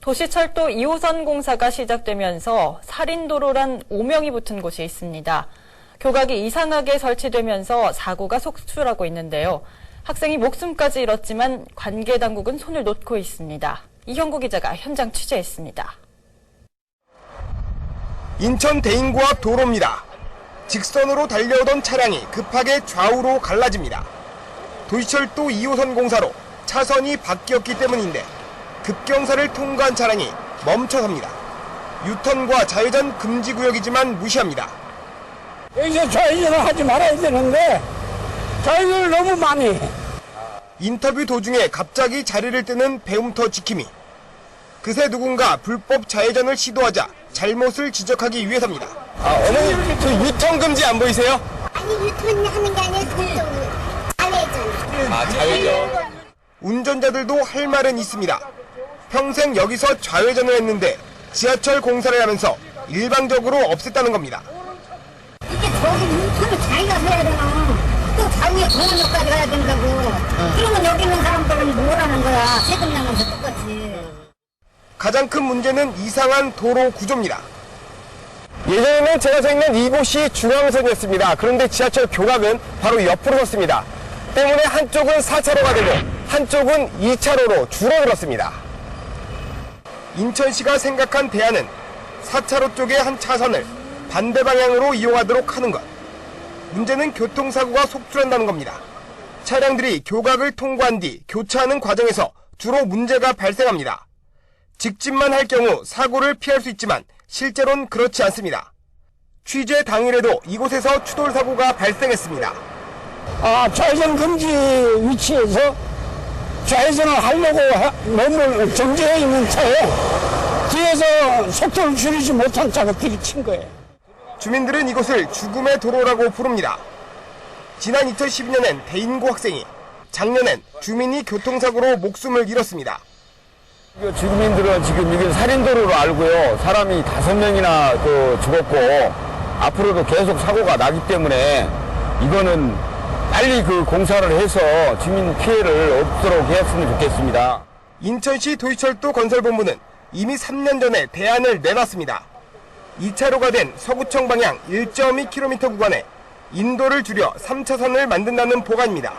도시철도 2호선 공사가 시작되면서 살인도로란 오명이 붙은 곳이 있습니다. 교각이 이상하게 설치되면서 사고가 속출하고 있는데요. 학생이 목숨까지 잃었지만 관계 당국은 손을 놓고 있습니다. 이형구 기자가 현장 취재했습니다. 인천 대인구 앞 도로입니다. 직선으로 달려오던 차량이 급하게 좌우로 갈라집니다. 도시철도 2호선 공사로 차선이 바뀌었기 때문인데 급경사를 통과한 차량이 멈춰섭니다. 유턴과 좌회전 금지 구역이지만 무시합니다. 여기서 좌회전을 하지 말아야 되는데 좌회전을 너무 많이 해. 인터뷰 도중에 갑자기 자리를 뜨는 배움터 지킴이. 그새 누군가 불법 좌회전을 시도하자 잘못을 지적하기 위해서입니다. 어머니, 저 유턴 금지 안 보이세요? 아니, 유턴하는 게 아니라 좌회전. 좌회전. 운전자들도 할 말은 있습니다. 평생 여기서 좌회전을 했는데 지하철 공사를 하면서 일방적으로 없앴다는 겁니다. 이게 저기 유턴을 자기가 해야 되나? 또 좌우에 공원역까지 가야 된다고. 그러면 여기 있는 사람들은 뭐라는 거야? 세금 내면서 똑같이. 가장 큰 문제는 이상한 도로 구조입니다. 예전에는 제가 서 있는 이곳이 중앙선이었습니다. 그런데 지하철 교각은 바로 옆으로 섰습니다. 때문에 한쪽은 4차로가 되고 한쪽은 2차로로 줄어들었습니다. 인천시가 생각한 대안은 4차로 쪽의 한 차선을 반대 방향으로 이용하도록 하는 것. 문제는 교통사고가 속출한다는 겁니다. 차량들이 교각을 통과한 뒤 교차하는 과정에서 주로 문제가 발생합니다. 직진만 할 경우 사고를 피할 수 있지만 실제로는 그렇지 않습니다. 취재 당일에도 이곳에서 추돌 사고가 발생했습니다. 좌회전 금지 위치에서 좌회전을 하려고 너무 정지해 있는 차에 뒤에서 속도를 줄이지 못한 차가 들이친 거예요. 주민들은 이곳을 죽음의 도로라고 부릅니다. 지난 2012년엔 대인고 학생이, 작년엔 주민이 교통사고로 목숨을 잃었습니다. 주민들은 지금 이게 살인도로로 알고요. 사람이 5명이나 죽었고 앞으로도 계속 사고가 나기 때문에 이거는 빨리 공사를 해서 주민 피해를 없도록 했으면 좋겠습니다. 인천시 도시철도 건설본부는 이미 3년 전에 대안을 내놨습니다. 2차로가 된 서구청 방향 1.2km 구간에 인도를 줄여 3차선을 만든다는 보관입니다.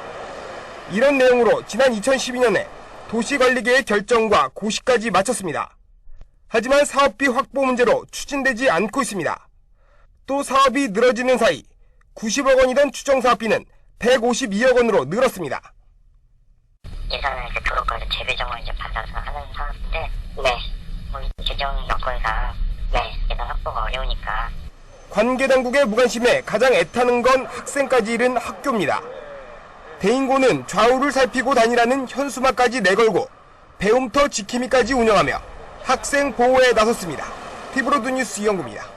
이런 내용으로 지난 2012년에 도시관리계의 결정과 고시까지 마쳤습니다. 하지만 사업비 확보 문제로 추진되지 않고 있습니다. 또 사업이 늘어지는 사이 90억 원이던 추정 사업비는 152억 원으로 늘었습니다. 예산을 도로까지 재배정을 받아서 하는 사업인데, 재정 여건상, 예산 확보가 어려우니까. 관계당국의 무관심에 가장 애타는 건 학생까지 잃은 학교입니다. 대인고는 좌우를 살피고 다니라는 현수막까지 내걸고 배움터 지킴이까지 운영하며 학생 보호에 나섰습니다. 티브로드 뉴스 이영구입니다.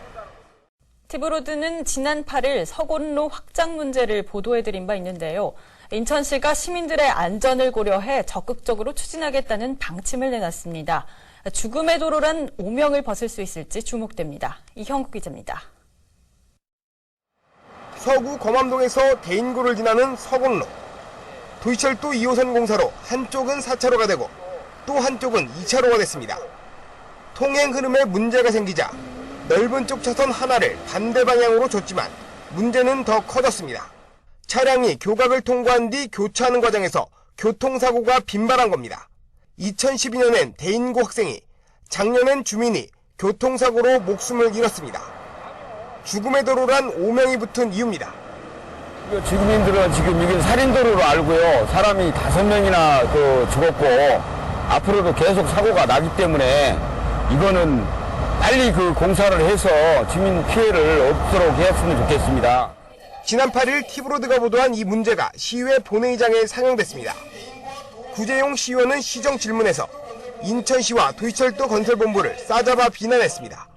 티브로드는 지난 8일 서곤로 확장 문제를 보도해드린 바 있는데요. 인천시가 시민들의 안전을 고려해 적극적으로 추진하겠다는 방침을 내놨습니다. 죽음의 도로란 오명을 벗을 수 있을지 주목됩니다. 이형구 기자입니다. 서구 검암동에서 대인고를 지나는 서곤로. 도시철도 2호선 공사로 한쪽은 4차로가 되고 또 한쪽은 2차로가 됐습니다. 통행 흐름에 문제가 생기자 넓은 쪽 차선 하나를 반대 방향으로 줬지만 문제는 더 커졌습니다. 차량이 교각을 통과한 뒤 교차하는 과정에서 교통사고가 빈발한 겁니다. 2012년엔 대인고 학생이, 작년엔 주민이 교통사고로 목숨을 잃었습니다. 죽음의 도로란 오명이 붙은 이유입니다. 주민들은 지금 이게 살인도로로 알고요. 사람이 5명이나 죽었고 앞으로도 계속 사고가 나기 때문에 이거는 빨리 공사를 해서 주민 피해를 없도록 했으면 좋겠습니다. 지난 8일 티브로드가 보도한 이 문제가 시의회 본회의장에 상영됐습니다. 구재용 시의원은 시정 질문에서 인천시와 도시철도 건설본부를 싸잡아 비난했습니다.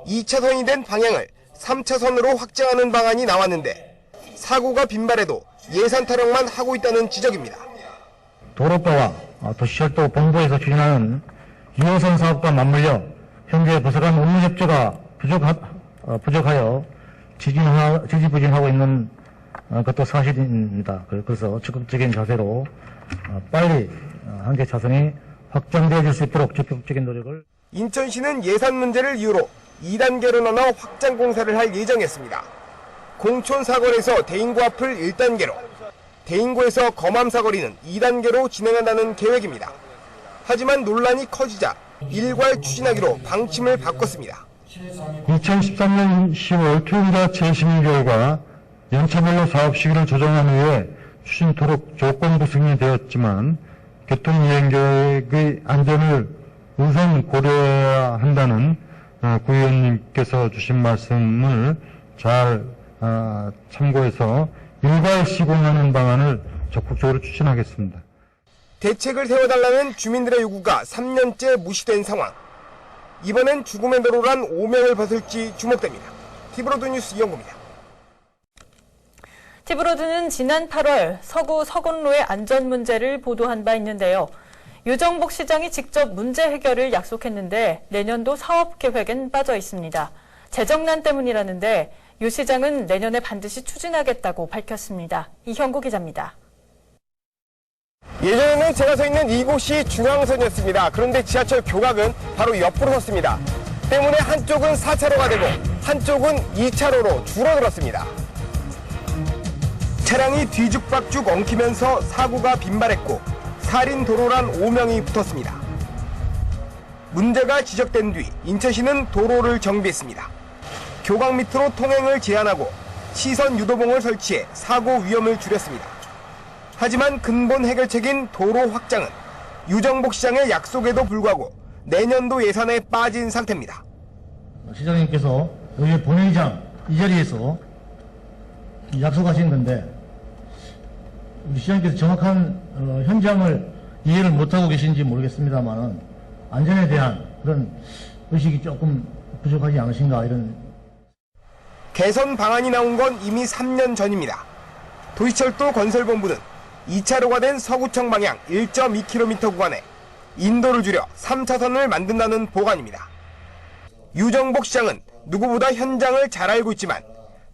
2차선이 된 방향을 3차선으로 확장하는 방안이 나왔는데 사고가 빈발해도 예산 타령만 하고 있다는 지적입니다. 도로법과 도시철도 본부에서 추진하는 2호선 사업과 맞물려 현재 부서간 업무 협조가 부족하여 지지부진하고 있는 것도 사실입니다. 그래서 적극적인 자세로 빨리 한 개 차선이 확장되어질 수 있도록 적극적인 노력을. 인천시는 예산 문제를 이유로 2단계로 나눠 확장 공사를 할 예정이었습니다. 공촌 사거리에서 대인구 앞을 1단계로, 대인구에서 검암 사거리는 2단계로 진행한다는 계획입니다. 하지만 논란이 커지자 일괄 추진하기로 방침을 바꿨습니다. 2013년 10월 투입자 재심의 결과 연차별로 사업 시기를 조정한 후에 추진토록 조건부 승인되었지만 교통이행계획의 안전을 우선 고려해야 한다는 구의원님께서 주신 말씀을 잘 참고해서 일괄 시공하는 방안을 적극적으로 추진하겠습니다. 대책을 세워달라는 주민들의 요구가 3년째 무시된 상황. 이번엔 죽음의 도로란 오명을 벗을지 주목됩니다. 티브로드 뉴스 이영구입니다. 티브로드는 지난 8월 서구 서건로의 안전 문제를 보도한 바 있는데요. 유정복 시장이 직접 문제 해결을 약속했는데 내년도 사업 계획엔 빠져 있습니다. 재정난 때문이라는데 유 시장은 내년에 반드시 추진하겠다고 밝혔습니다. 이형구 기자입니다. 예전에는 제가 서 있는 이곳이 중앙선이었습니다. 그런데 지하철 교각은 바로 옆으로 섰습니다. 때문에 한쪽은 4차로가 되고 한쪽은 2차로로 줄어들었습니다. 차량이 뒤죽박죽 엉키면서 사고가 빈발했고 살인도로란 오명이 붙었습니다. 문제가 지적된 뒤 인천시는 도로를 정비했습니다. 교각 밑으로 통행을 제한하고 시선 유도봉을 설치해 사고 위험을 줄였습니다. 하지만 근본 해결책인 도로 확장은 유정복 시장의 약속에도 불구하고 내년도 예산에 빠진 상태입니다. 시장님께서 여기 본회의장 이 자리에서 약속하신 건데 우리 시장님께서 정확한 현장을 이해를 못하고 계신지 모르겠습니다만 안전에 대한 그런 의식이 조금 부족하지 않으신가 이런. 개선 방안이 나온 건 이미 3년 전입니다. 도시철도 건설본부는 2차로가 된 서구청 방향 1.2km 구간에 인도를 줄여 3차선을 만든다는 보관입니다. 유정복 시장은 누구보다 현장을 잘 알고 있지만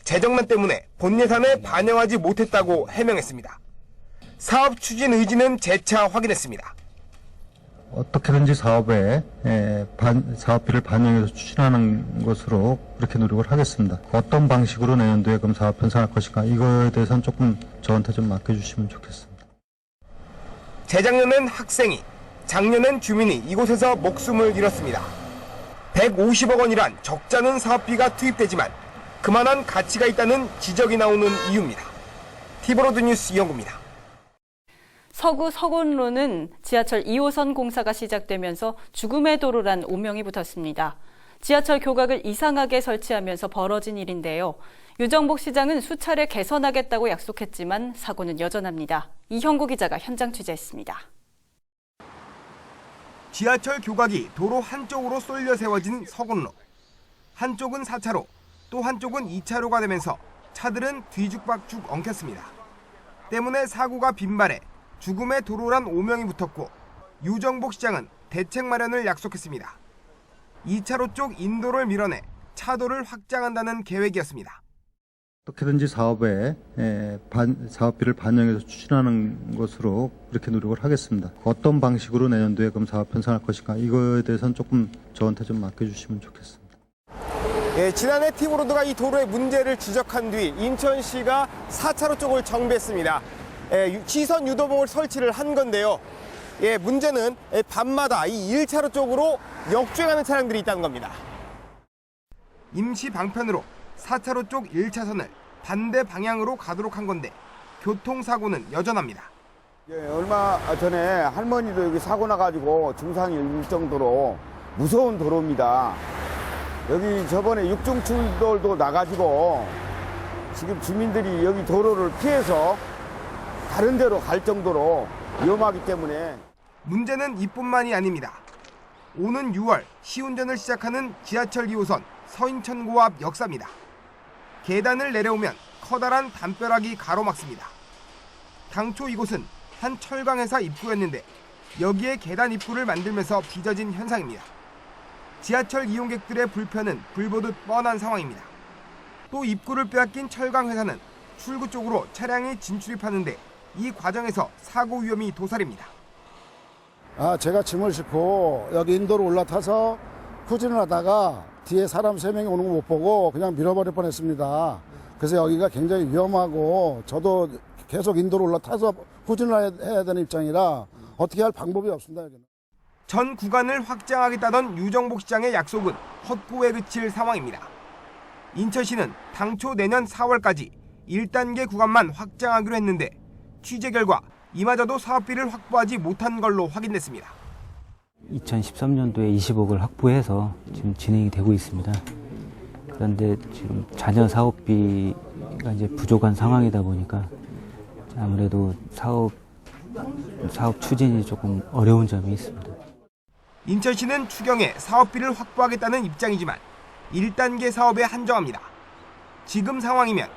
재정난 때문에 본 예산에 반영하지 못했다고 해명했습니다. 사업 추진 의지는 재차 확인했습니다. 어떻게든지 사업에 사업비를 반영해서 추진하는 것으로 그렇게 노력을 하겠습니다. 어떤 방식으로 내년도에 그럼 사업 편성할 것인가 이거에 대해서는 조금 저한테 좀 맡겨주시면 좋겠습니다. 재작년엔 학생이, 작년엔 주민이 이곳에서 목숨을 잃었습니다. 150억 원이란 적잖은 사업비가 투입되지만 그만한 가치가 있다는 지적이 나오는 이유입니다. 티브로드 뉴스 이영구입니다. 서구 서건로는 지하철 2호선 공사가 시작되면서 죽음의 도로란 오명이 붙었습니다. 지하철 교각을 이상하게 설치하면서 벌어진 일인데요. 유정복 시장은 수차례 개선하겠다고 약속했지만 사고는 여전합니다. 이형구 기자가 현장 취재했습니다. 지하철 교각이 도로 한쪽으로 쏠려 세워진 서건로. 한쪽은 4차로, 또 한쪽은 2차로가 되면서 차들은 뒤죽박죽 엉켰습니다. 때문에 사고가 빈발해 죽음의 도로란 오명이 붙었고 유정복 시장은 대책 마련을 약속했습니다. 2차로 쪽 인도를 밀어내 차도를 확장한다는 계획이었습니다. 어떻게든지 사업에 사업비를 반영해서 추진하는 것으로 그렇게 노력을 하겠습니다. 어떤 방식으로 내년도에 그럼 사업 편성할 것인가 이거에 대해서는 조금 저한테 좀 맡겨주시면 좋겠습니다. 지난해 티브로드가 이 도로의 문제를 지적한 뒤 인천시가 4차로 쪽을 정비했습니다. 시선 유도봉을 설치를 한 건데요. 문제는 밤마다 이 1차로 쪽으로 역주행하는 차량들이 있다는 겁니다. 임시 방편으로 4차로 쪽 1차선을 반대 방향으로 가도록 한 건데 교통사고는 여전합니다. 얼마 전에 할머니도 여기 사고 나가지고 중상이 일 정도로 무서운 도로입니다. 여기 저번에 육중출돌도 나가지고 지금 주민들이 여기 도로를 피해서 다른 데로 갈 정도로 위험하기 때문에. 문제는 이뿐만이 아닙니다. 오는 6월 시운전을 시작하는 지하철 2호선 서인천고 앞 역사입니다. 계단을 내려오면 커다란 담벼락이 가로막습니다. 당초 이곳은 한 철강회사 입구였는데 여기에 계단 입구를 만들면서 빚어진 현상입니다. 지하철 이용객들의 불편은 불보듯 뻔한 상황입니다. 또 입구를 빼앗긴 철강회사는 출구 쪽으로 차량이 진출입하는데 이 과정에서 사고 위험이 도사립니다. 제가 짐을 싣고 여기 인도로 올라타서 후진을 하다가 뒤에 사람 3명이 오는 거 못 보고 그냥 밀어버릴 뻔했습니다. 그래서 여기가 굉장히 위험하고 저도 계속 인도로 올라타서 후진을 해야 되는 입장이라 어떻게 할 방법이 없습니다. 여기는. 전 구간을 확장하겠다던 유정복 시장의 약속은 헛구에 그칠 상황입니다. 인천시는 당초 내년 4월까지 1단계 구간만 확장하기로 했는데 취재 결과 이마저도 사업비를 확보하지 못한 걸로 확인됐습니다. 2013년도에 20억을 확보해서 지금 진행이 되고 있습니다. 그런데 지금 잔여 사업비가 이제 부족한 상황이다 보니까 아무래도 사업 추진이 조금 어려운 점이 있습니다. 인천시는 추경에 사업비를 확보하겠다는 입장이지만 1단계 사업에 한정합니다. 지금 상황이면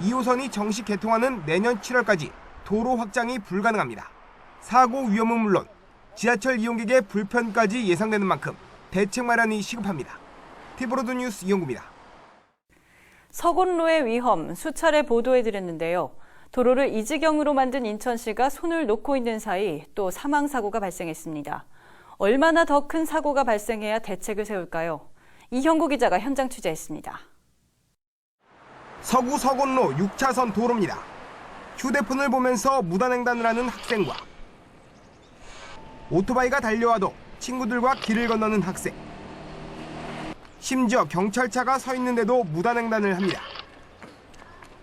2호선이 정식 개통하는 내년 7월까지 도로 확장이 불가능합니다. 사고 위험은 물론 지하철 이용객의 불편까지 예상되는 만큼 대책 마련이 시급합니다. 티브로드 뉴스 이용구입니다. 서곤로의 위험 수차례 보도해드렸는데요. 도로를 이 지경으로 만든 인천시가 손을 놓고 있는 사이 또 사망사고가 발생했습니다. 얼마나 더 큰 사고가 발생해야 대책을 세울까요? 이형구 기자가 현장 취재했습니다. 서구 서곤로 6차선 도로입니다. 휴대폰을 보면서 무단횡단을 하는 학생과 오토바이가 달려와도 친구들과 길을 건너는 학생. 심지어 경찰차가 서 있는데도 무단횡단을 합니다.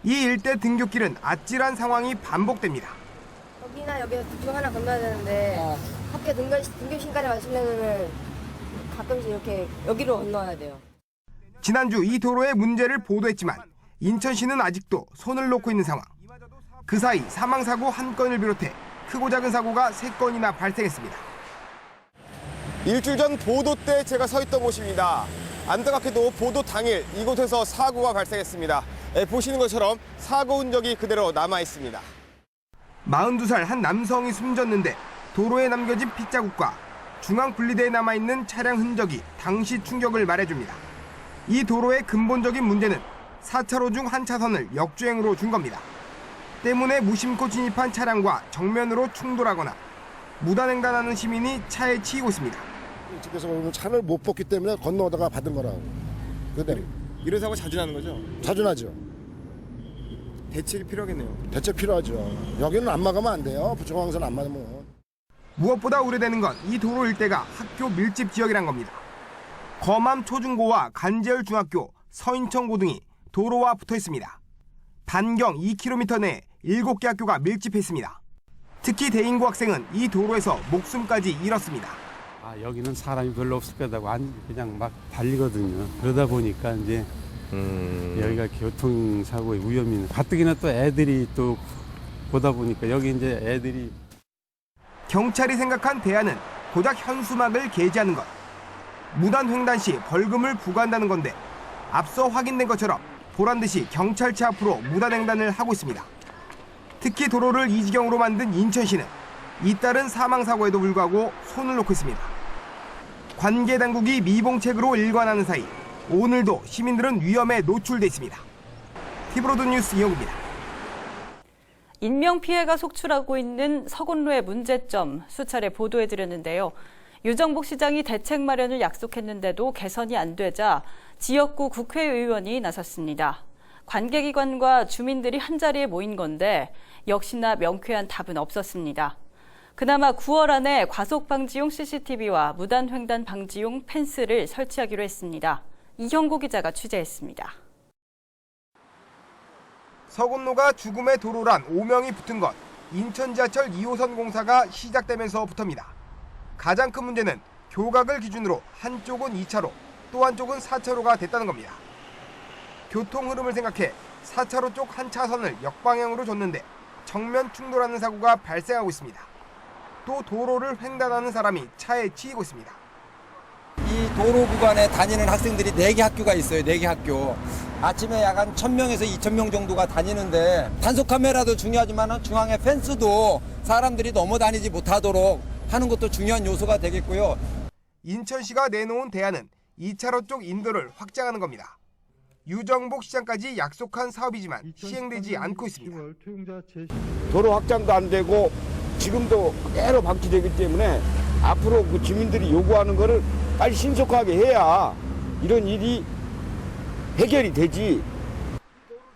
이 일대 등굣길은 아찔한 상황이 반복됩니다. 여기나 여기서 둘 중 하나 건너야 되는데 학교 등교시간에 맞추려면 가끔씩 이렇게 여기로 건너야 돼요. 지난주 이 도로의 문제를 보도했지만 인천시는 아직도 손을 놓고 있는 상황. 그 사이 사망사고 1건을 비롯해 크고 작은 사고가 3건이나 발생했습니다. 일주일 전 보도 때 제가 서 있던 곳입니다. 안타깝게도 보도 당일 이곳에서 사고가 발생했습니다. 보시는 것처럼 사고 흔적이 그대로 남아 있습니다. 42살 한 남성이 숨졌는데 도로에 남겨진 핏자국과 중앙 분리대에 남아있는 차량 흔적이 당시 충격을 말해줍니다. 이 도로의 근본적인 문제는 4차로 중 한 차선을 역주행으로 준 겁니다. 때문에 무심코 진입한 차량과 정면으로 충돌하거나 무단횡단하는 시민이 차에 치이고 있습니다. 집에서 오면 차를 못 뽑기 때문에 건너다가 받은 거라고. 그대로. 이런 사고 자주 나는 거죠? 자주 나죠. 대책이 필요하겠네요. 대책 필요하죠. 여기는 안 막으면 안 돼요. 부평항선 안 막으면. 무엇보다 우려되는 건 이 도로 일대가 학교 밀집 지역이란 겁니다. 거맘 초중고와 간재열 중학교, 서인천 고등이 도로와 붙어 있습니다. 반경 2km 내에 7개 학교가 밀집해 있습니다. 특히 대인고 학생은 이 도로에서 목숨까지 잃었습니다. 여기는 사람이 별로 없을 거다고 그냥 막 달리거든요. 그러다 보니까 이제 여기가 교통사고의 위험이 있는. 가뜩이나 또 애들이 또 보다 보니까 여기 이제 애들이. 경찰이 생각한 대안은 고작 현수막을 게재하는 것. 무단 횡단 시 벌금을 부과한다는 건데 앞서 확인된 것처럼 보란듯이 경찰차 앞으로 무단 횡단을 하고 있습니다. 특히 도로를 이 지경으로 만든 인천시는 잇따른 사망사고에도 불구하고 손을 놓고 있습니다. 관계 당국이 미봉책으로 일관하는 사이 오늘도 시민들은 위험에 노출돼 있습니다. 티브로드 뉴스 이영구입니다. 인명피해가 속출하고 있는 서곤로의 문제점 수차례 보도해드렸는데요. 유정복 시장이 대책 마련을 약속했는데도 개선이 안 되자 지역구 국회의원이 나섰습니다. 관계기관과 주민들이 한자리에 모인 건데 역시나 명쾌한 답은 없었습니다. 그나마 9월 안에 과속방지용 CCTV와 무단횡단 방지용 펜스를 설치하기로 했습니다. 이형구 기자가 취재했습니다. 서곤로가 죽음의 도로란 오명이 붙은 것, 인천 지하철 2호선 공사가 시작되면서부터입니다. 가장 큰 문제는 교각을 기준으로 한쪽은 2차로, 또 한쪽은 4차로가 됐다는 겁니다. 교통 흐름을 생각해 4차로 쪽 한 차선을 역방향으로 줬는데 정면 충돌하는 사고가 발생하고 있습니다. 또 도로를 횡단하는 사람이 차에 치이고 있습니다. 이 도로 구간에 다니는 학생들이 4개 학교가 있어요. 4개 학교. 아침에 약 한 1000명에서 2000명 정도가 다니는데 단속 카메라도 중요하지만 중앙에 펜스도 사람들이 넘어다니지 못하도록 하는 것도 중요한 요소가 되겠고요. 인천시가 내놓은 대안은 2차로 쪽 인도를 확장하는 겁니다. 유정복 시장까지 약속한 사업이지만 시행되지 않고 있습니다. 도로 확장도 안 되고 지금도 그대로 방치되기 때문에 앞으로 그 주민들이 요구하는 거를 빨리 신속하게 해야 이런 일이 해결이 되지.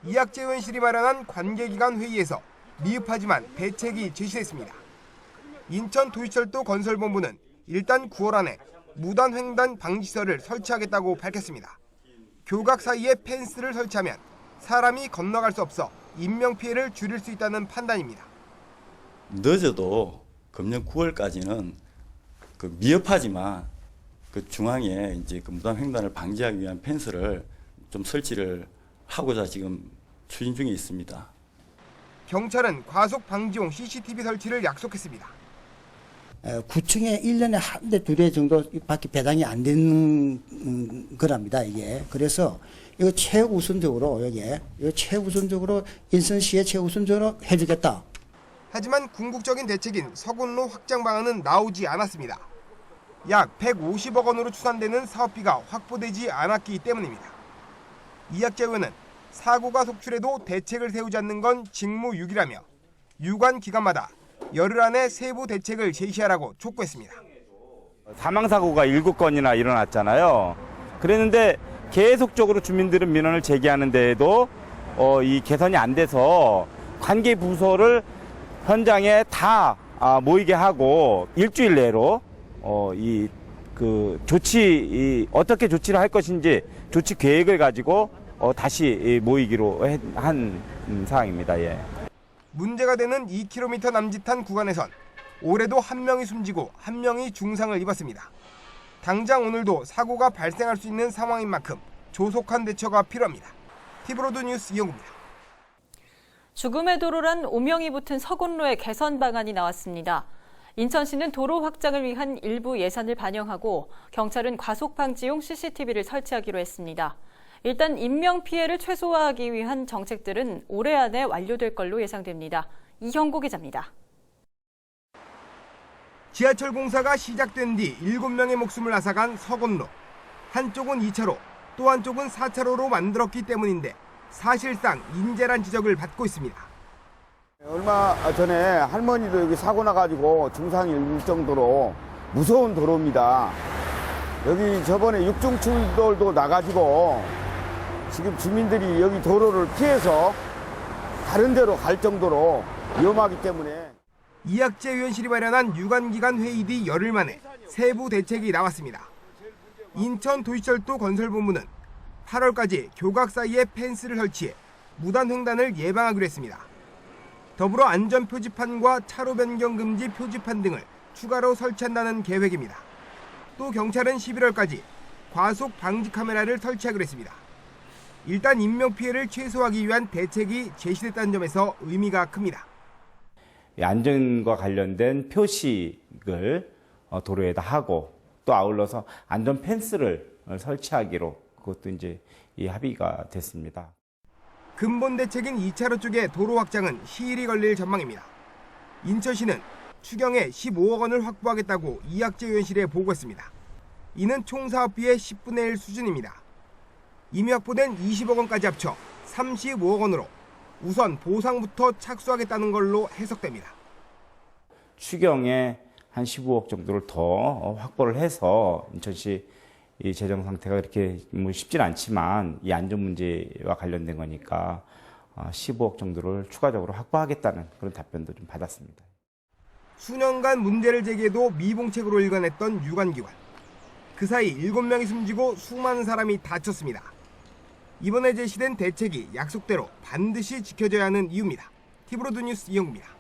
이학재의원실이 마련한 관계기관 회의에서 미흡하지만 대책이 제시됐습니다. 인천도시철도 건설본부는 일단 9월 안에 무단횡단 방지시설을 설치하겠다고 밝혔습니다. 교각 사이에 펜스를 설치하면 사람이 건너갈 수 없어 인명피해를 줄일 수 있다는 판단입니다. 늦어도 금년 9월까지는 그 미흡하지만 그 중앙에 이제 그 무단횡단을 방지하기 위한 펜스를 좀 설치를 하고자 지금 추진 중에 있습니다. 경찰은 과속 방지용 CCTV 설치를 약속했습니다. 구청에 1년에 한 대, 두 대 정도밖에 배당이 안 되는 거랍니다, 이게. 그래서 이거 최우선적으로, 이거 최우선적으로 인천시에 최우선적으로 해주겠다. 하지만 궁극적인 대책인 서군로 확장 방안은 나오지 않았습니다. 약 150억 원으로 추산되는 사업비가 확보되지 않았기 때문입니다. 이학재 의원은 사고가 속출해도 대책을 세우지 않는 건 직무유기라며 유관 기관마다 열흘 안에 세부 대책을 제시하라고 촉구했습니다. 사망사고가 7건이나 일어났잖아요. 그랬는데 계속적으로 주민들은 민원을 제기하는 데에도 이 개선이 안 돼서 관계 부서를 현장에 다 모이게 하고 일주일 내로 어떻게 조치를 할 것인지 조치 계획을 가지고 다시 모이기로 한 사항입니다. 예. 문제가 되는 2km 남짓한 구간에선 올해도 한 명이 숨지고 한 명이 중상을 입었습니다. 당장 오늘도 사고가 발생할 수 있는 상황인 만큼 조속한 대처가 필요합니다. 티브로드 뉴스 이영구입니다. 죽음의 도로란 오명이 붙은 서군로의 개선 방안이 나왔습니다. 인천시는 도로 확장을 위한 일부 예산을 반영하고 경찰은 과속 방지용 CCTV를 설치하기로 했습니다. 일단 인명피해를 최소화하기 위한 정책들은 올해 안에 완료될 걸로 예상됩니다. 이형구 기자입니다. 지하철 공사가 시작된 뒤 7명의 목숨을 앗아간 서군로. 한쪽은 2차로, 또 한쪽은 4차로로 만들었기 때문인데 사실상 인재란 지적을 받고 있습니다. 얼마 전에 할머니도 여기 사고 나가지고 중상이 일 정도로 무서운 도로입니다. 여기 저번에 6중 출돌도 나가지고 지금 주민들이 여기 도로를 피해서 다른 데로 갈 정도로 위험하기 때문에. 이학재 의원실이 마련한 유관기관 회의 뒤 열흘 만에 세부 대책이 나왔습니다. 인천도시철도 건설본부는 8월까지 교각 사이에 펜스를 설치해 무단횡단을 예방하기로 했습니다. 더불어 안전표지판과 차로 변경 금지 표지판 등을 추가로 설치한다는 계획입니다. 또 경찰은 11월까지 과속 방지 카메라를 설치하기로 했습니다. 일단 인명피해를 최소화하기 위한 대책이 제시됐다는 점에서 의미가 큽니다. 안전과 관련된 표식을 도로에다 하고 또 아울러서 안전 펜스를 설치하기로 그것도 이제 이 합의가 됐습니다. 근본 대책인 2차로 쪽의 도로 확장은 시일이 걸릴 전망입니다. 인천시는 추경에 15억 원을 확보하겠다고 이학재 의원실에 보고했습니다. 이는 총 사업비의 10분의 1 수준입니다. 이미 확보된 20억 원까지 합쳐 35억 원으로 우선 보상부터 착수하겠다는 걸로 해석됩니다. 추경에 한 15억 정도를 더 확보를 해서 인천시 이 재정 상태가 그렇게 쉽진 않지만 이 안전 문제와 관련된 거니까 15억 정도를 추가적으로 확보하겠다는 그런 답변도 좀 받았습니다. 수년간 문제를 제기해도 미봉책으로 일관했던 유관기관. 그 사이 7명이 숨지고 수많은 사람이 다쳤습니다. 이번에 제시된 대책이 약속대로 반드시 지켜져야 하는 이유입니다. 티브로드 뉴스 이영구입니다.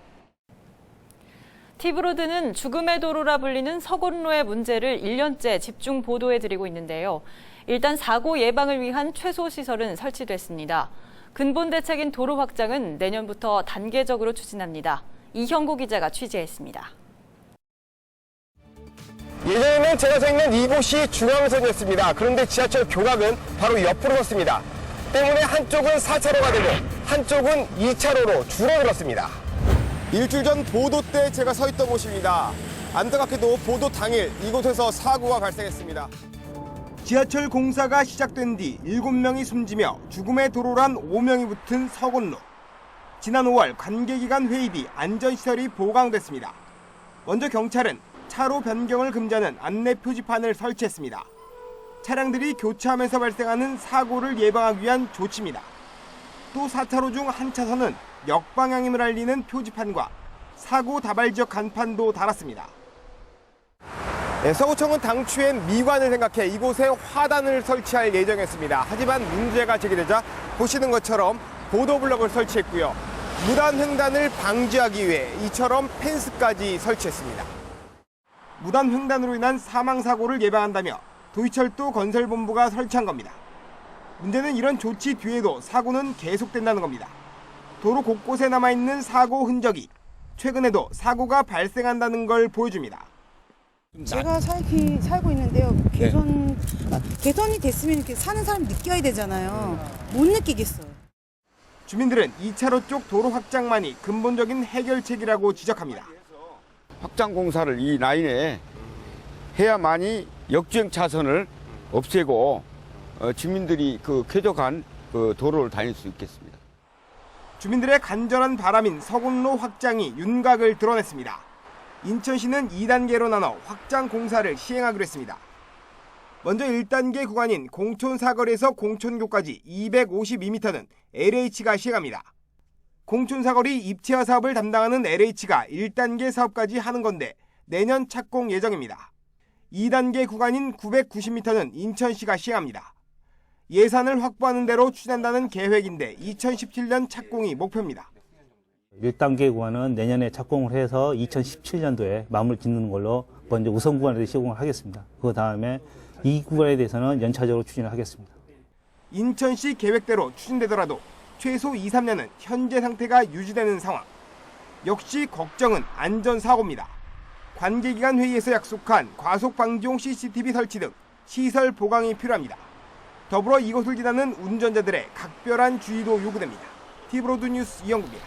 티브로드는 죽음의 도로라 불리는 서군로의 문제를 1년째 집중 보도해드리고 있는데요. 일단 사고 예방을 위한 최소 시설은 설치됐습니다. 근본 대책인 도로 확장은 내년부터 단계적으로 추진합니다. 이형구 기자가 취재했습니다. 예전에는 제가 서 있는 이곳이 중앙선이었습니다. 그런데 지하철 교각은 바로 옆으로 섰습니다. 때문에 한쪽은 4차로가 되고 한쪽은 2차로로 줄어들었습니다. 일주일 전 보도 때 제가 서 있던 곳입니다. 안타깝게도 보도 당일 이곳에서 사고가 발생했습니다. 지하철 공사가 시작된 뒤 7명이 숨지며 죽음의 도로란 5명이 붙은 서군로. 지난 5월 관계기관 회의 뒤 안전시설이 보강됐습니다. 먼저 경찰은 차로 변경을 금지하는 안내 표지판을 설치했습니다. 차량들이 교차하면서 발생하는 사고를 예방하기 위한 조치입니다. 또 4차로 중 한 차선은 역방향임을 알리는 표지판과 사고 다발적 간판도 달았습니다. 서구청은 당초엔 미관을 생각해 이곳에 화단을 설치할 예정이었습니다. 하지만 문제가 제기되자 보시는 것처럼 보도블럭을 설치했고요. 무단횡단을 방지하기 위해 이처럼 펜스까지 설치했습니다. 무단횡단으로 인한 사망사고를 예방한다며 도의철도 건설본부가 설치한 겁니다. 문제는 이런 조치 뒤에도 사고는 계속된다는 겁니다. 도로 곳곳에 남아있는 사고 흔적이 최근에도 사고가 발생한다는 걸 보여줍니다. 제가 살고 있는데요. 개선이 됐으면 이렇게 사는 사람 느껴야 되잖아요. 못 느끼겠어요. 주민들은 2차로 쪽 도로 확장만이 근본적인 해결책이라고 지적합니다. 확장 공사를 이 라인에 해야만이 역주행 차선을 없애고 주민들이 그 쾌적한 그 도로를 다닐 수 있겠습니다. 주민들의 간절한 바람인 서군로 확장이 윤곽을 드러냈습니다. 인천시는 2단계로 나눠 확장 공사를 시행하기로 했습니다. 먼저 1단계 구간인 공촌 사거리에서 공촌교까지 252m는 LH가 시행합니다. 공촌 사거리 입체화 사업을 담당하는 LH가 1단계 사업까지 하는 건데 내년 착공 예정입니다. 2단계 구간인 990m는 인천시가 시행합니다. 예산을 확보하는 대로 추진한다는 계획인데 2017년 착공이 목표입니다. 1단계 구간은 내년에 착공을 해서 2017년도에 마무리 짓는 걸로 먼저 우선 구간에 대해서 시공을 하겠습니다. 그 다음에 이 구간에 대해서는 연차적으로 추진을 하겠습니다. 인천시 계획대로 추진되더라도 최소 2, 3년은 현재 상태가 유지되는 상황. 역시 걱정은 안전사고입니다. 관계기관 회의에서 약속한 과속방지용 CCTV 설치 등 시설 보강이 필요합니다. 더불어 이곳을 지나는 운전자들의 각별한 주의도 요구됩니다. TV로드 뉴스 이영구입니다.